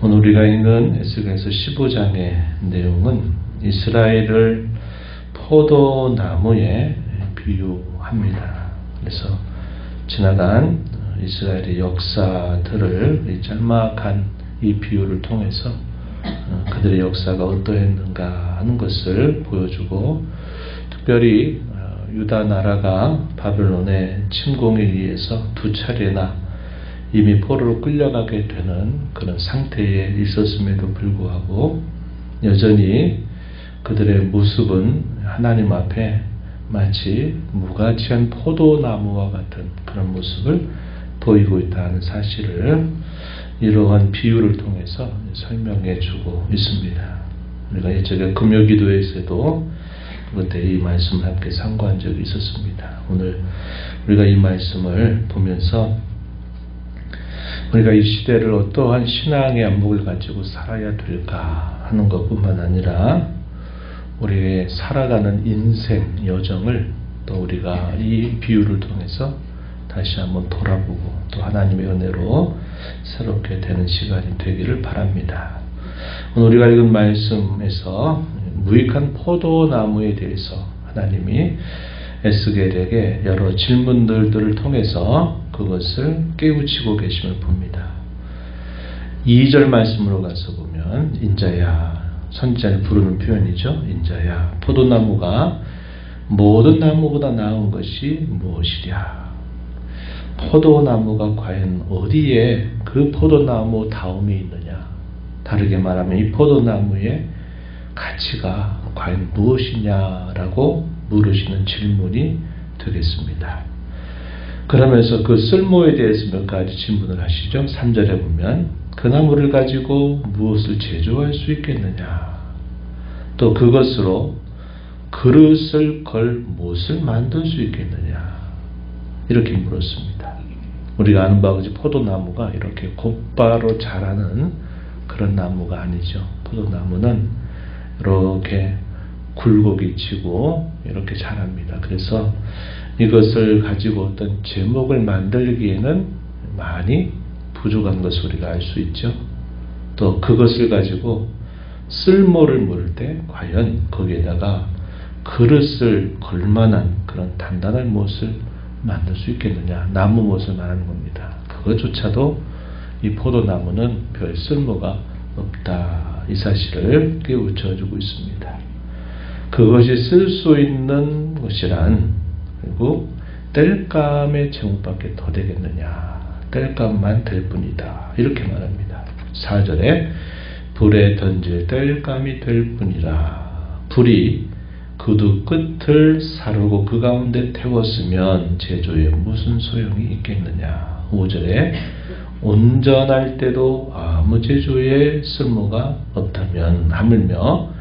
오늘 우리가 읽은 에스겔서 15장의 내용은 이스라엘을 포도나무에 비유합니다. 그래서 지나간 이스라엘의 역사들을 이 짤막한 이 비유를 통해서 그들의 역사가 어떠했는가 하는 것을 보여주고, 특별히 유다 나라가 바벨론의 침공에 의해서 두 차례나 이미 포로로 끌려가게 되는 그런 상태에 있었음에도 불구하고 여전히 그들의 모습은 하나님 앞에 마치 무가치한 포도나무와 같은 그런 모습을 보이고 있다는 사실을 이러한 비유를 통해서 설명해 주고 있습니다. 우리가 예전에 금요기도에서도 그때 이 말씀을 함께 상고한 적이 있었습니다. 오늘 우리가 이 말씀을 보면서 우리가 이 시대를 어떠한 신앙의 안목을 가지고 살아야 될까 하는 것뿐만 아니라 우리의 살아가는 인생 여정을 또 우리가 이 비유를 통해서 다시 한번 돌아보고 또 하나님의 은혜로 새롭게 되는 시간이 되기를 바랍니다. 오늘 우리가 읽은 말씀에서 무익한 포도나무에 대해서 하나님이 에스겔에게 여러 질문들을 통해서 그것을 깨우치고 계심을 봅니다. 2절 말씀으로 가서 보면 인자야, 선지자를 부르는 표현이죠. 인자야, 포도나무가 모든 나무보다 나은 것이 무엇이랴. 포도나무가 과연 어디에 그 포도나무 다움이 있느냐. 다르게 말하면 이 포도나무의 가치가 과연 무엇이냐라고 물으시는 질문이 되겠습니다. 그러면서 그 쓸모에 대해서 몇 가지 질문을 하시죠. 3절에 보면 그 나무를 가지고 무엇을 제조할 수 있겠느냐. 또 그것으로 그릇을 걸 무엇을 만들 수 있겠느냐. 이렇게 물었습니다. 우리가 아는 바와 같이 포도나무가 이렇게 곧바로 자라는 그런 나무가 아니죠. 포도나무는 이렇게 굴곡이 치고 이렇게 자랍니다. 그래서 이것을 가지고 어떤 제목을 만들기에는 많이 부족한 것을 우리가 알 수 있죠. 또 그것을 가지고 쓸모를 물을 때 과연 거기에다가 그릇을 걸만한 그런 단단한 못을 만들 수 있겠느냐. 나무 못을 말하는 겁니다. 그것조차도 이 포도나무는 별 쓸모가 없다. 이 사실을 깨우쳐주고 있습니다. 그것이 쓸 수 있는 것이란 그리고 땔감의 제목밖에 더 되겠느냐. 땔감만 될 뿐이다. 이렇게 말합니다. 4절에 불에 던질 땔감이 될 뿐이라. 불이 그두 끝을 사르고 그 가운데 태웠으면 제조에 무슨 소용이 있겠느냐. 5절에 온전할 때도 아무 제조에 쓸모가 없다면 하물며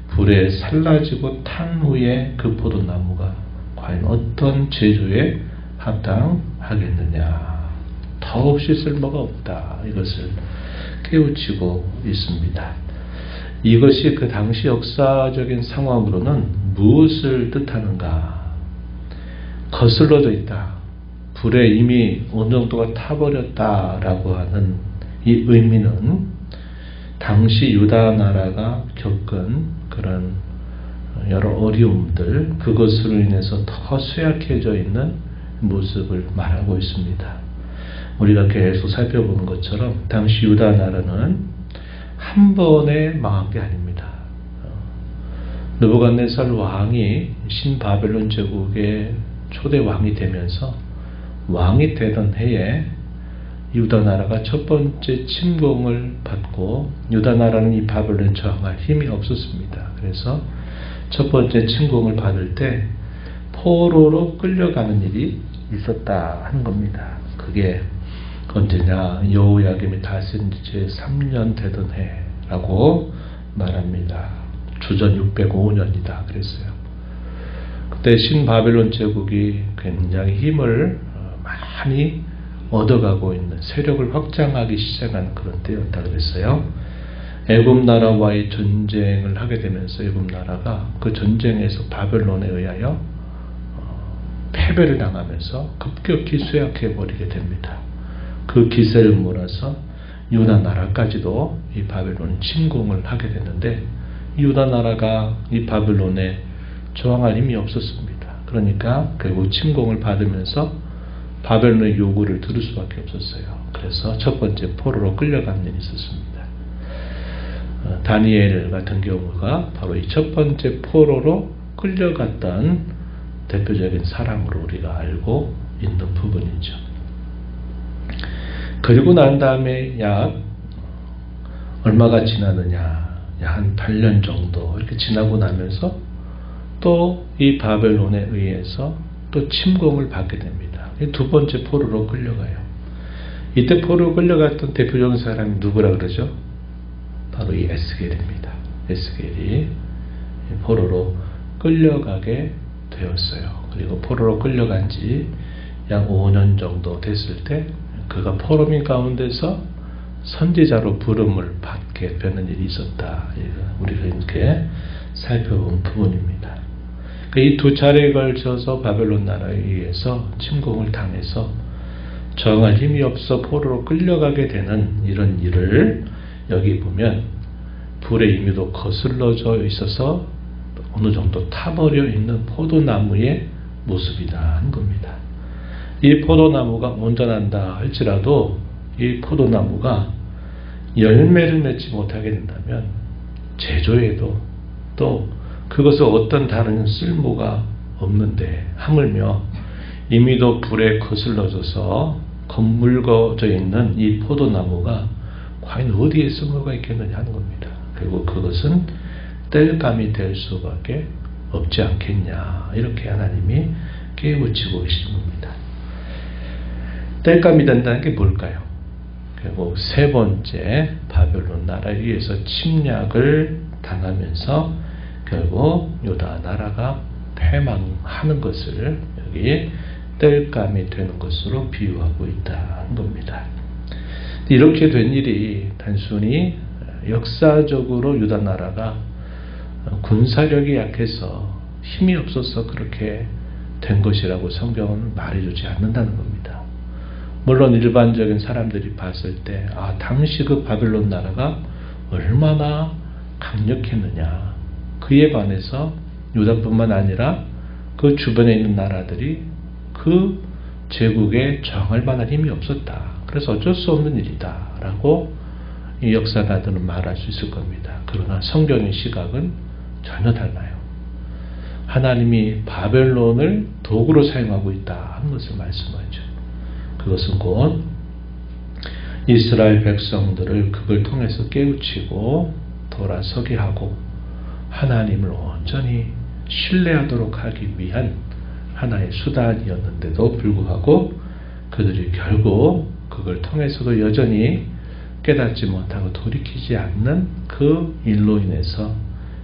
불에 살라지고 탄 후에 그 포도나무가 과연 어떤 제조에 합당하겠느냐. 더없이 쓸모가 없다. 이것을 깨우치고 있습니다. 이것이 그 당시 역사적인 상황으로는 무엇을 뜻하는가. 거슬러져 있다. 불에 이미 어느 정도가 타버렸다라고 하는 이 의미는 당시 유다 나라가 겪은 그런 여러 어려움들, 그것으로 인해서 더 쇠약해져 있는 모습을 말하고 있습니다. 우리가 계속 살펴보는 것처럼 당시 유다 나라는 한 번에 망한 게 아닙니다. 느부갓네살 왕이 신바벨론 제국의 초대 왕이 되면서 왕이 되던 해에 유다 나라가 첫 번째 침공을 받고 유다 나라는 이 바벨론에 저항할 힘이 없었습니다. 그래서 첫 번째 침공을 받을 때 포로로 끌려가는 일이 있었다 하는 겁니다. 그게 언제냐. 여호야김이 다스린 지 3년 되던 해라고 말합니다. 주전 605년이다 그랬어요. 그때 신바벨론 제국이 굉장히 힘을 많이 얻어가고 있는, 세력을 확장하기 시작한 그런 때였다 그랬어요. 애굽 나라와의 전쟁을 하게 되면서 애굽 나라가 그 전쟁에서 바벨론에 의하여 패배를 당하면서 급격히 쇠약해 버리게 됩니다. 그 기세를 몰아서 유다 나라까지도 이 바벨론은 침공을 하게 됐는데 유다 나라가 이 바벨론에 저항할 힘이 없었습니다. 그러니까 결국 침공을 받으면서 바벨론의 요구를 들을 수밖에 없었어요. 그래서 첫 번째 포로로 끌려간 일이 있었습니다. 다니엘 같은 경우가 바로 이 첫 번째 포로로 끌려갔던 대표적인 사람으로 우리가 알고 있는 부분이죠. 그리고 난 다음에 약 얼마가 지나느냐, 한 8년 정도 이렇게 지나고 나면서 또 이 바벨론에 의해서 또 침공을 받게 됩니다. 두 번째 포로로 끌려가요. 이때 포로로 끌려갔던 대표적인 사람이 누구라 그러죠? 바로 이 에스겔입니다. 에스겔이 포로로 끌려가게 되었어요. 그리고 포로로 끌려간 지 약 5년 정도 됐을 때 그가 포로민 가운데서 선지자로 부름을 받게 되는 일이 있었다. 우리가 이렇게 살펴본 부분입니다. 이 두 차례에 걸쳐서 바벨론 나라에 의해서 침공을 당해서 저항할 힘이 없어 포로로 끌려가게 되는 이런 일을 여기 보면 불의 임의도 거슬러져 있어서 어느 정도 타버려 있는 포도나무의 모습이다 한 겁니다. 이 포도나무가 온전한다 할지라도 이 포도나무가 열매를 맺지 못하게 된다면 제조에도 또 그것을 어떤 다른 쓸모가 없는데 하물며 임의도 불에 거슬러져서 검물거져 있는 이 포도나무가 과연 어디에 쓸모가 있겠느냐 하는 겁니다. 결국 그것은 땔감이 될 수밖에 없지 않겠냐 이렇게 하나님이 깨우치고 계시는 겁니다. 땔감이 된다는 게 뭘까요? 결국 세 번째 바벨론 나라에 의해서 침략을 당하면서 결국 유다 나라가 패망하는 것을 여기 땔감이 되는 것으로 비유하고 있다는 겁니다. 이렇게 된 일이 단순히 역사적으로 유다 나라가 군사력이 약해서 힘이 없어서 그렇게 된 것이라고 성경은 말해주지 않는다는 겁니다. 물론 일반적인 사람들이 봤을 때 당시 그 바벨론 나라가 얼마나 강력했느냐 그에 반해서 유다뿐만 아니라 그 주변에 있는 나라들이 그 제국에 저항할 만한 힘이 없었다. 그래서 어쩔 수 없는 일이다 라고 이 역사가들은 말할 수 있을 겁니다. 그러나 성경의 시각은 전혀 달라요. 하나님이 바벨론을 도구로 사용하고 있다 하는 것을 말씀하죠. 그것은 곧 이스라엘 백성들을 그걸 통해서 깨우치고 돌아서게 하고 하나님을 온전히 신뢰하도록 하기 위한 하나의 수단이었는데도 불구하고 그들이 결국 그걸 통해서도 여전히 깨닫지 못하고 돌이키지 않는 그 일로 인해서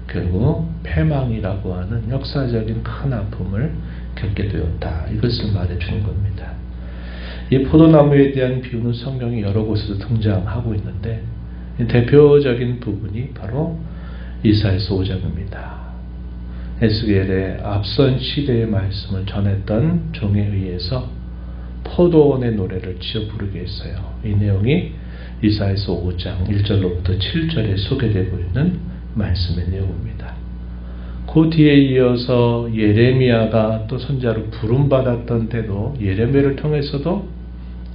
결국 패망이라고 하는 역사적인 큰 아픔을 겪게 되었다. 이것을 말해주는 겁니다. 이 포도나무에 대한 비유는 성경이 여러 곳에서 등장하고 있는데 대표적인 부분이 바로 이사야서 5장입니다. 에스겔의 앞선 시대의 말씀을 전했던 종에 의해서 포도원의 노래를 지어 부르게 했어요. 이 내용이 이사야서 5장 1절로부터 7절에 소개되고 있는 말씀의 내용입니다. 그 뒤에 이어서 예레미야가 또 선지자로 부름받았던 때도 예레미야를 통해서도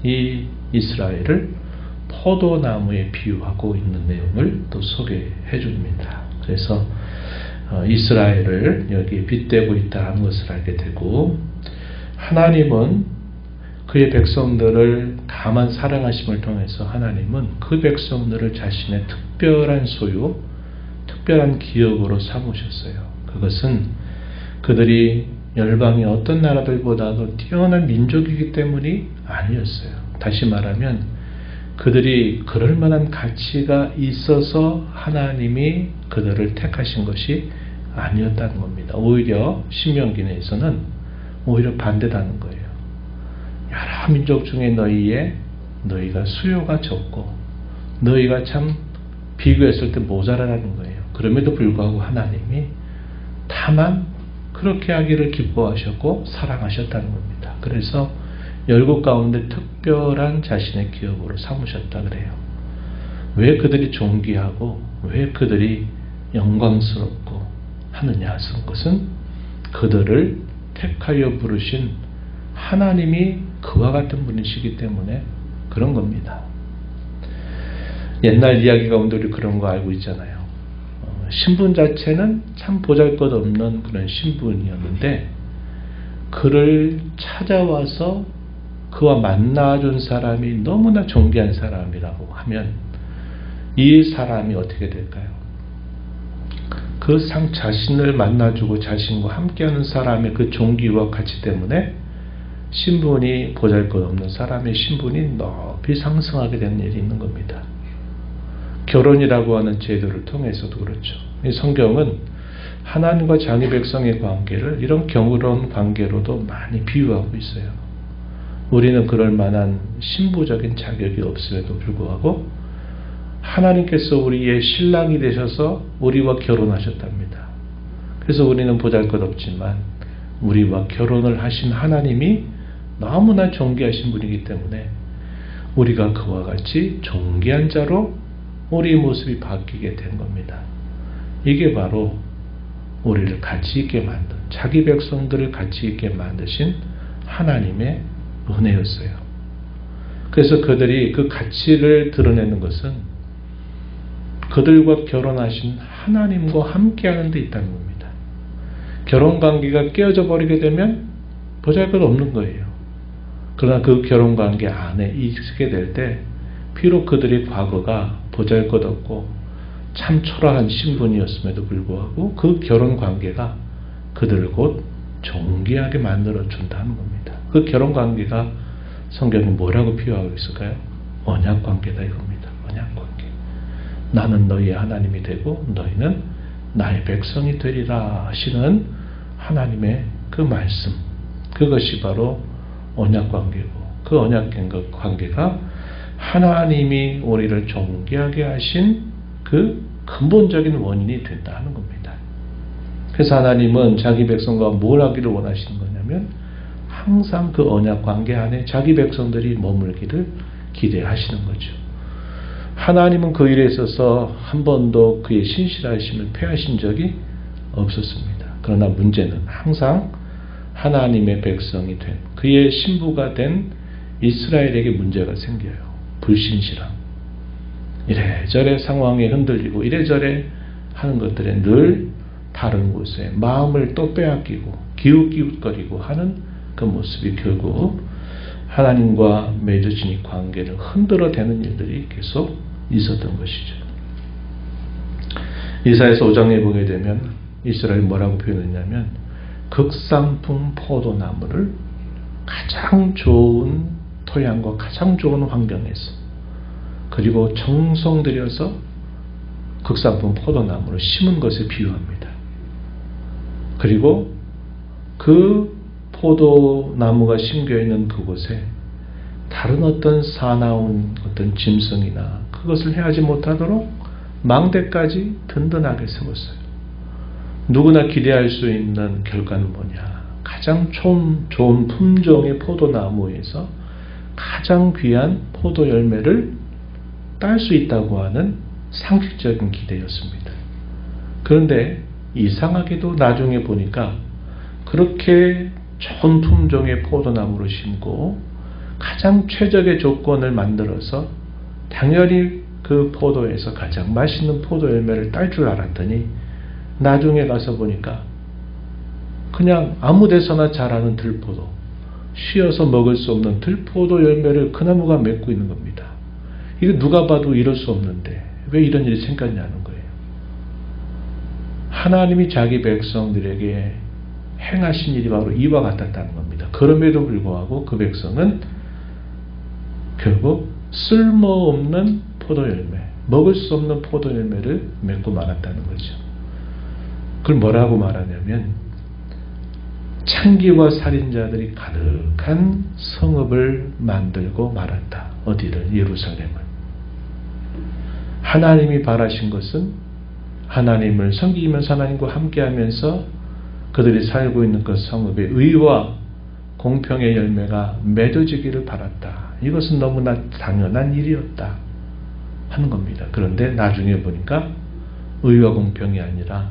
이 이스라엘을 포도나무에 비유하고 있는 내용을 또 소개해 줍니다. 그래서 이스라엘을 여기에 빗대고 있다는 것을 알게 되고 하나님은 그의 백성들을 가만 사랑하심을 통해서 하나님은 그 백성들을 자신의 특별한 소유, 특별한 기업으로 삼으셨어요. 그것은 그들이 열방의 어떤 나라들보다도 뛰어난 민족이기 때문이 아니었어요. 다시 말하면 그들이 그럴 만한 가치가 있어서 하나님이 그들을 택하신 것이 아니었다는 겁니다. 오히려 신명기 내에서는 오히려 반대라는 거예요. 여러 민족 중에 너희가 수요가 적고 너희가 참 비교했을 때 모자라는 거예요. 그럼에도 불구하고 하나님이 다만 그렇게 하기를 기뻐하셨고 사랑하셨다는 겁니다. 그래서 열국 가운데 특별한 자신의 기업으로 삼으셨다 그래요. 왜 그들이 존귀하고 왜 그들이 영광스럽고 하느냐 하는 것은 그들을 택하여 부르신 하나님이 그와 같은 분이시기 때문에 그런 겁니다. 옛날 이야기 가운데 우리 그런 거 알고 있잖아요. 신분 자체는 참 보잘것없는 그런 신분이었는데 그를 찾아와서 그와 만나준 사람이 너무나 존귀한 사람이라고 하면 이 사람이 어떻게 될까요? 그 자신을 만나주고 자신과 함께하는 사람의 그 존귀와 가치 때문에 신분이 보잘것없는 사람의 신분이 높이 상승하게 되는 일이 있는 겁니다. 결혼이라고 하는 제도를 통해서도 그렇죠. 이 성경은 하나님과 자기 백성의 관계를 이런 결혼 관계로도 많이 비유하고 있어요. 우리는 그럴 만한 신부적인 자격이 없음에도 불구하고 하나님께서 우리의 신랑이 되셔서 우리와 결혼하셨답니다. 그래서 우리는 보잘것없지만 우리와 결혼을 하신 하나님이 너무나 존귀하신 분이기 때문에 우리가 그와 같이 존귀한 자로 우리의 모습이 바뀌게 된 겁니다. 이게 바로 우리를 가치 있게 만든, 자기 백성들을 가치 있게 만드신 하나님의 은혜였어요. 그래서 그들이 그 가치를 드러내는 것은 그들과 결혼하신 하나님과 함께하는 데 있다는 겁니다. 결혼관계가 깨어져 버리게 되면 보잘것없는 거예요. 그러나 그 결혼관계 안에 있게 될 때 비록 그들의 과거가 보잘것없고 참 초라한 신분이었음에도 불구하고 그 결혼관계가 그들을 곧 존귀하게 만들어준다는 겁니다. 그 결혼관계가 성경이 뭐라고 표현하고 있을까요? 언약관계다 이겁니다. 언약관계. 나는 너희의 하나님이 되고 너희는 나의 백성이 되리라 하시는 하나님의 그 말씀, 그것이 바로 언약관계고 그 언약관계가 하나님이 우리를 존귀하게 하신 그 근본적인 원인이 된다는 겁니다. 그래서 하나님은 자기 백성과 뭘 하기를 원하시는 거냐면 항상 그 언약관계 안에 자기 백성들이 머물기를 기대하시는 거죠. 하나님은 그 일에 있어서 한 번도 그의 신실하심을 패하신 적이 없었습니다. 그러나 문제는 항상 하나님의 백성이 된 그의 신부가 된 이스라엘에게 문제가 생겨요. 불신실함. 이래저래 상황에 흔들리고 이래저래 하는 것들에 늘 다른 곳에 마음을 또 빼앗기고 기웃기웃거리고 하는 그 모습이 결국 하나님과 맺어진 이 관계를 흔들어대는 일들이 계속 있었던 것이죠. 이사야서 5장에 보게 되면 이스라엘이 뭐라고 표현했냐면 극상품 포도나무를 가장 좋은 토양과 가장 좋은 환경에서 그리고 정성 들여서 극상품 포도나무를 심은 것에 비유합니다. 그리고 그 포도나무가 심겨있는 그곳에 다른 어떤 사나운 어떤 짐승이나 그것을 해하지 못하도록 망대까지 든든하게 세웠어요. 누구나 기대할 수 있는 결과는 뭐냐? 가장 좋은 품종의 포도나무에서 가장 귀한 포도 열매를 딸 수 있다고 하는 상식적인 기대였습니다. 그런데 이상하게도 나중에 보니까 그렇게 좋은 품종의 포도나무를 심고 가장 최적의 조건을 만들어서 당연히 그 포도에서 가장 맛있는 포도 열매를 딸 줄 알았더니 나중에 가서 보니까 그냥 아무 데서나 자라는 들포도, 쉬어서 먹을 수 없는 들포도 열매를 그 나무가 맺고 있는 겁니다. 이거 누가 봐도 이럴 수 없는데 왜 이런 일이 생겼냐는 거예요. 하나님이 자기 백성들에게 행하신 일이 바로 이와 같았다는 겁니다. 그럼에도 불구하고 그 백성은 결국 쓸모없는 포도 열매, 먹을 수 없는 포도 열매를 맺고 말았다는 거죠. 그걸 뭐라고 말하냐면 창기와 살인자들이 가득한 성읍을 만들고 말았다. 어디를? 예루살렘을. 하나님이 바라신 것은 하나님을 섬기면서 하나님과 함께하면서 그들이 살고 있는 그 성읍의 의와 공평의 열매가 맺어지기를 바랐다. 이것은 너무나 당연한 일이었다. 하는 겁니다. 그런데 나중에 보니까 의와 공평이 아니라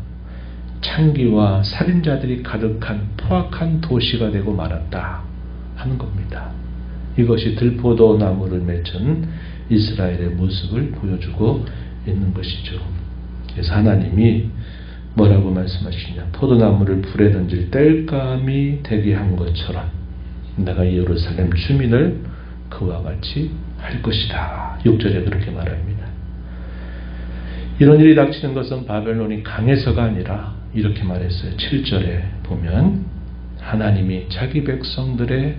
창기와 살인자들이 가득한 포악한 도시가 되고 말았다 하는 겁니다. 이것이 들포도나무를 맺은 이스라엘의 모습을 보여주고 있는 것이죠. 그래서 하나님이 뭐라고 말씀하시냐, 포도나무를 불에 던질 땔감이 되게 한 것처럼 내가 예루살렘 주민을 그와 같이 할 것이다. 6절에 그렇게 말합니다. 이런 일이 닥치는 것은 바벨론이 강해서가 아니라 이렇게 말했어요. 7절에 보면 하나님이 자기 백성들의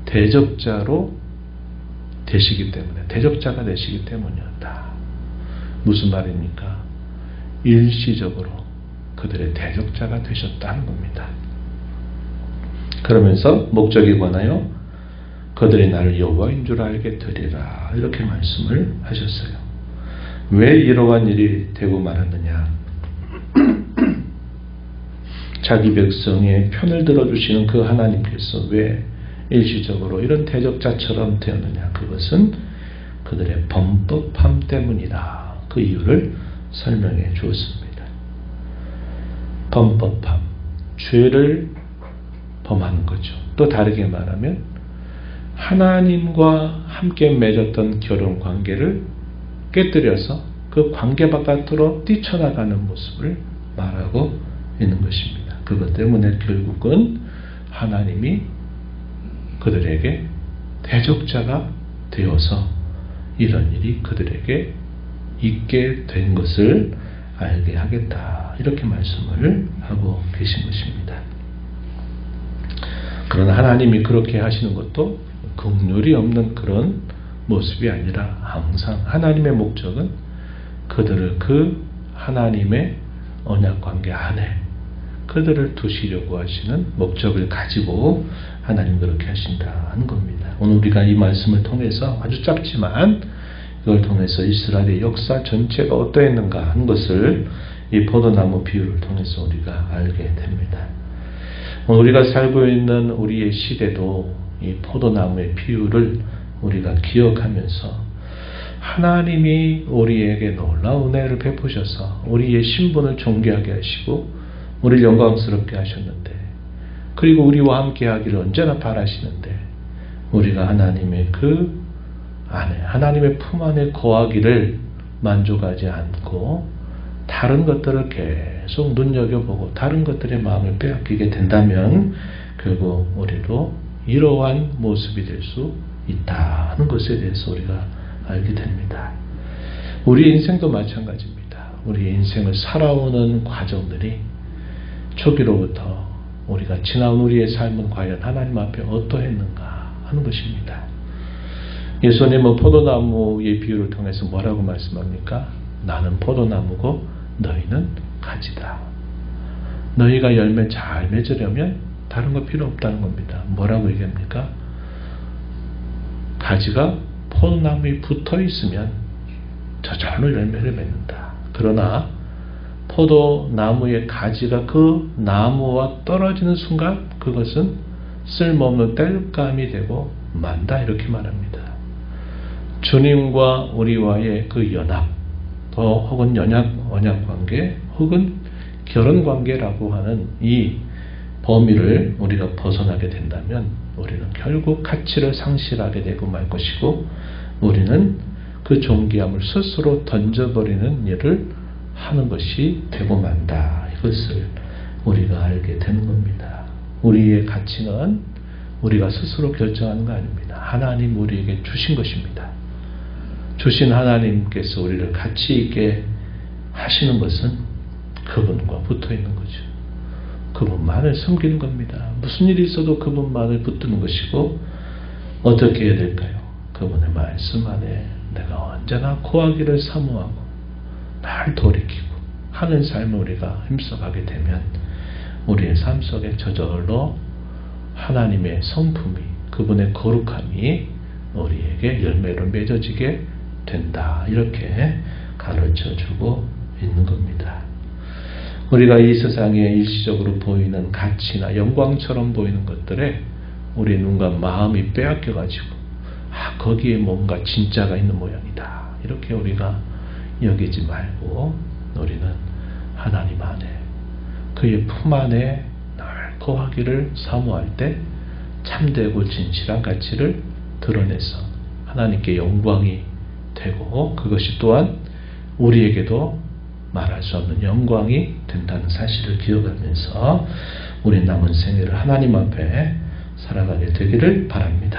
대적자로 되시기 때문에, 대적자가 되시기 때문이었다. 무슨 말입니까? 일시적으로 그들의 대적자가 되셨다는 겁니다. 그러면서 목적에 관하여 그들이 나를 여호와인 줄 알게 되리라 이렇게 말씀을 하셨어요. 왜 이러한 일이 되고 말았느냐? 자기 백성의 편을 들어주시는 그 하나님께서 왜 일시적으로 이런 대적자처럼 되었느냐? 그것은 그들의 범법함 때문이다. 그 이유를 설명해 주었습니다. 범법함, 죄를 범하는 거죠. 또 다르게 말하면 하나님과 함께 맺었던 결혼 관계를 깨뜨려서 그 관계 바깥으로 뛰쳐나가는 모습을 말하고 있는 것입니다. 그것 때문에 결국은 하나님이 그들에게 대적자가 되어서 이런 일이 그들에게 있게 된 것을 알게 하겠다. 이렇게 말씀을 하고 계신 것입니다. 그러나 하나님이 그렇게 하시는 것도 긍휼이 없는 그런 모습이 아니라 항상 하나님의 목적은 그들을 그 하나님의 언약관계 안에 그들을 두시려고 하시는 목적을 가지고 하나님 그렇게 하신다 하는 겁니다. 오늘 우리가 이 말씀을 통해서 아주 짧지만 이걸 통해서 이스라엘의 역사 전체가 어떠했는가 하는 것을 이 포도나무 비유를 통해서 우리가 알게 됩니다. 오늘 우리가 살고 있는 우리의 시대도 이 포도나무의 비유를 우리가 기억하면서 하나님이 우리에게 놀라운 은혜를 베푸셔서 우리의 신분을 존귀하게 하시고 우리를 영광스럽게 하셨는데, 그리고 우리와 함께 하기를 언제나 바라시는데 우리가 하나님의 그 안에, 하나님의 품 안에 거하기를 만족하지 않고 다른 것들을 계속 눈여겨보고 다른 것들의 마음을 빼앗기게 된다면 결국 우리도 이러한 모습이 될 수 있다 하는 것에 대해서 우리가 알게 됩니다. 우리 인생도 마찬가지입니다. 우리 인생을 살아오는 과정들이 초기로부터 우리가 지나온 우리의 삶은 과연 하나님 앞에 어떠했는가 하는 것입니다. 예수님은 포도나무의 비유를 통해서 뭐라고 말씀합니까? 나는 포도나무고 너희는 가지다. 너희가 열매 잘 맺으려면 다른 거 필요 없다는 겁니다. 뭐라고 얘기합니까? 가지가 포도나무에 붙어 있으면 저절로 열매를 맺는다. 그러나 포도나무의 가지가 그 나무와 떨어지는 순간 그것은 쓸모없는 땔감이 되고 만다 이렇게 말합니다. 주님과 우리와의 그 연합, 또 혹은 언약관계, 혹은 결혼관계라고 하는 이 범위를 우리가 벗어나게 된다면 우리는 결국 가치를 상실하게 되고 말 것이고 우리는 그 존귀함을 스스로 던져버리는 일을 하는 것이 되고 만다. 이것을 우리가 알게 되는 겁니다. 우리의 가치는 우리가 스스로 결정하는 거 아닙니다. 하나님 우리에게 주신 것입니다. 주신 하나님께서 우리를 가치 있게 하시는 것은 그분과 붙어 있는 거죠. 그분만을 섬기는 겁니다. 무슨 일이 있어도 그분만을 붙드는 것이고 어떻게 해야 될까요? 그분의 말씀 안에 내가 언제나 고하기를 사모하고 날 돌이키고 하는 삶을 우리가 힘써가게 되면 우리의 삶 속에 저절로 하나님의 성품이, 그분의 거룩함이 우리에게 열매로 맺어지게 된다. 이렇게 가르쳐주고 있는 겁니다. 우리가 이 세상에 일시적으로 보이는 가치나 영광처럼 보이는 것들에 우리 눈과 마음이 빼앗겨가지고 거기에 뭔가 진짜가 있는 모양이다. 이렇게 우리가 여기지 말고 우리는 하나님 안에 그의 품 안에 늘 거하기를 사모할 때 참되고 진실한 가치를 드러내서 하나님께 영광이 되고 그것이 또한 우리에게도 말할 수 없는 영광이 된다는 사실을 기억하면서 우리 남은 생애를 하나님 앞에 살아가게 되기를 바랍니다.